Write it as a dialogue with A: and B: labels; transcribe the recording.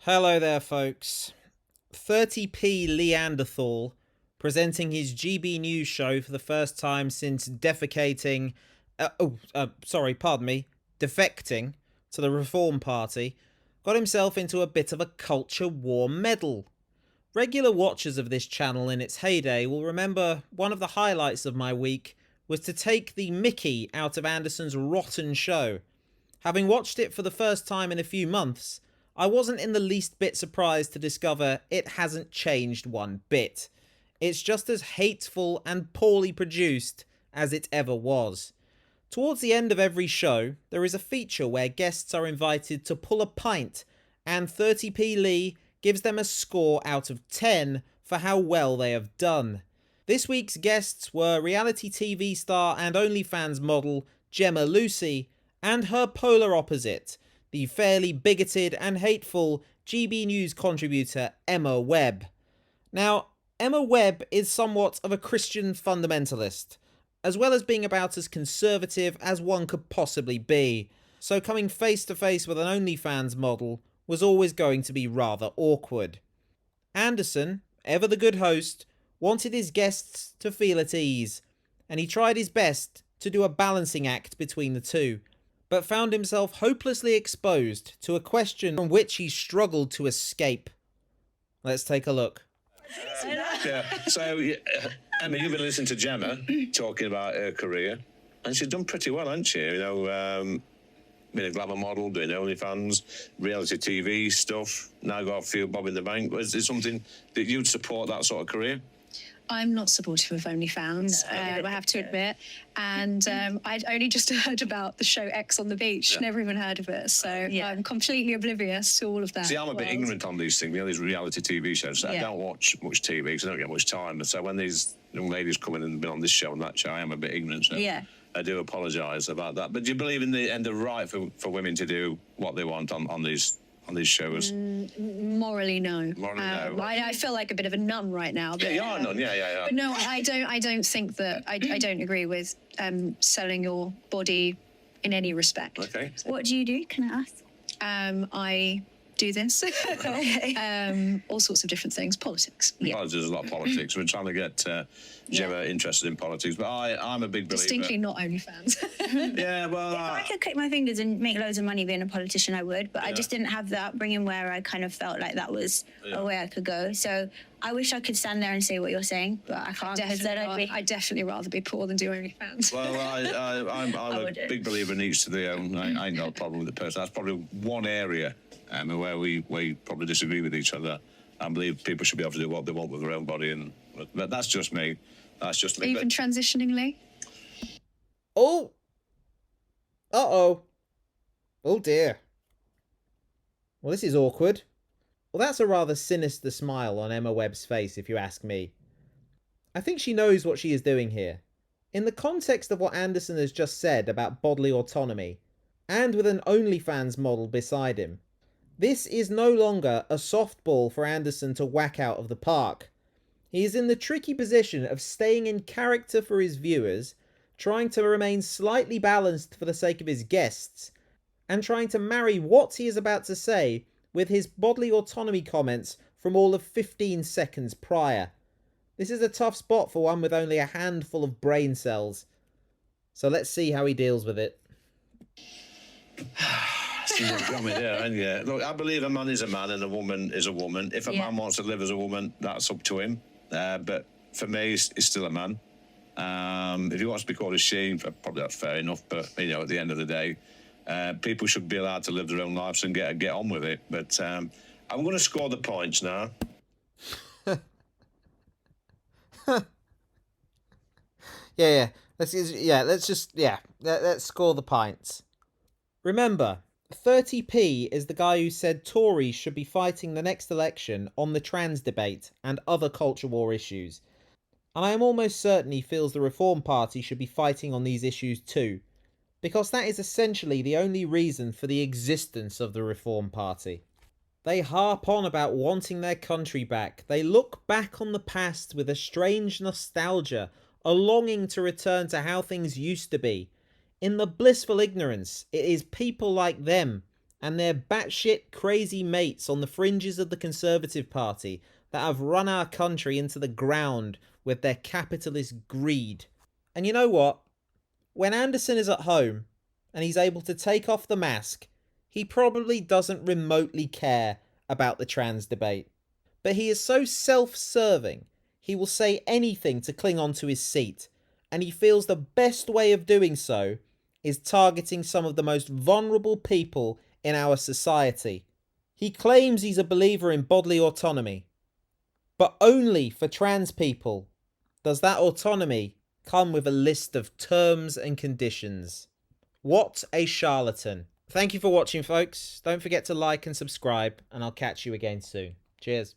A: Hello there, folks. 30p Leanderthal presenting his GB News show for the first time since defecting to the Reform Party, got himself into a bit of a culture war medal. Regular watchers of this channel in its heyday will remember one of the highlights of my week was to take the mickey out of Anderson's rotten show. Having watched it for the first time in a few months, I wasn't in the least bit surprised to discover it hasn't changed one bit. It's just as hateful and poorly produced as it ever was. Towards the end of every show, there is a feature where guests are invited to pull a pint, and 30p Lee gives them a score out of 10 for how well they have done. This week's guests were reality TV star and OnlyFans model Gemma Lucy, and her polar opposite, the fairly bigoted and hateful GB News contributor Emma Webbe. Now, Emma Webbe is somewhat of a Christian fundamentalist, as well as being about as conservative as one could possibly be, so coming face to face with an OnlyFans model was always going to be rather awkward. Anderson, ever the good host, wanted his guests to feel at ease, and he tried his best to do a balancing act between the two, but found himself hopelessly exposed to a question from which he struggled to escape. Let's take a look.
B: Emma, you've been listening to Gemma talking about her career, and she's done pretty well, hasn't she? Being a glamour model, doing OnlyFans, reality TV stuff, now got a few bob in the bank. Is it something that you'd support, that sort of career?
C: I'm not supportive of OnlyFans, I have to admit. And I'd only just heard about the show X on the Beach, never even heard of it. So I'm completely oblivious to all of that.
B: See, I'm a bit ignorant on these things, these reality TV shows. So I don't watch much TV because I don't get much time. So when these young ladies come in and been on this show and that show, I am a bit ignorant. So I do apologise about that. But do you believe in the right for women to do what they want on these shows?
C: Morally, no.
B: Morally, no.
C: I feel like a bit of a nun right now. But,
B: you are a nun, yeah.
C: But no, I don't think that, I don't agree with selling your body in any respect.
B: Okay.
D: What do you do, can I ask?
C: I do this. All sorts of different things. Politics.
B: There's a lot of politics. We're trying to get Gemma interested in politics, but I'm a big believer.
C: Distinctly not OnlyFans.
B: Yeah, well...
D: If I could click my fingers and make loads of money being a politician, I would, but I just didn't have that upbringing where I kind of felt like that was a way I could go. So I wish I could stand there and say what you're saying, but I can't.
C: I'd definitely rather be poor than do OnlyFans.
B: Well, I'm a big believer in each to their own. I ain't got a problem with the person. That's probably one area where we probably disagree with each other. I believe people should be able to do what they want with their own body, but that's just me. That's just me.
C: Even transitioning, Lee?
A: Oh! Uh-oh. Oh dear. Well, this is awkward. Well, that's a rather sinister smile on Emma Webbe's face, if you ask me. I think she knows what she is doing here. In the context of what Anderson has just said about bodily autonomy, and with an OnlyFans model beside him, this is no longer a softball for Anderson to whack out of the park. He is in the tricky position of staying in character for his viewers, trying to remain slightly balanced for the sake of his guests, and trying to marry what he is about to say with his bodily autonomy comments from all of 15 seconds prior. This is a tough spot for one with only a handful of brain cells. So let's see how he deals with it.
B: Look, I believe a man is a man and a woman is a woman. If a man wants to live as a woman, that's up to him. But for me, he's still a man. If he wants to be called a she, probably that's fair enough. But at the end of the day, people should be allowed to live their own lives and get on with it. But I'm going to score the points now.
A: Let's score the pints. Remember, 30p is the guy who said Tories should be fighting the next election on the trans debate and other culture war issues. And I am almost certain he feels the Reform Party should be fighting on these issues too, because that is essentially the only reason for the existence of the Reform Party. They harp on about wanting their country back. They look back on the past with a strange nostalgia, a longing to return to how things used to be. In the blissful ignorance, it is people like them and their batshit crazy mates on the fringes of the Conservative Party that have run our country into the ground with their capitalist greed. And you know what? When Anderson is at home and he's able to take off the mask, he probably doesn't remotely care about the trans debate. But he is so self-serving, he will say anything to cling on to his seat, and he feels the best way of doing so is targeting some of the most vulnerable people in our society. He claims he's a believer in bodily autonomy, but only for trans people does that autonomy come with a list of terms and conditions. What a charlatan. Thank you for watching, folks. Don't forget to like and subscribe, and I'll catch you again soon. Cheers.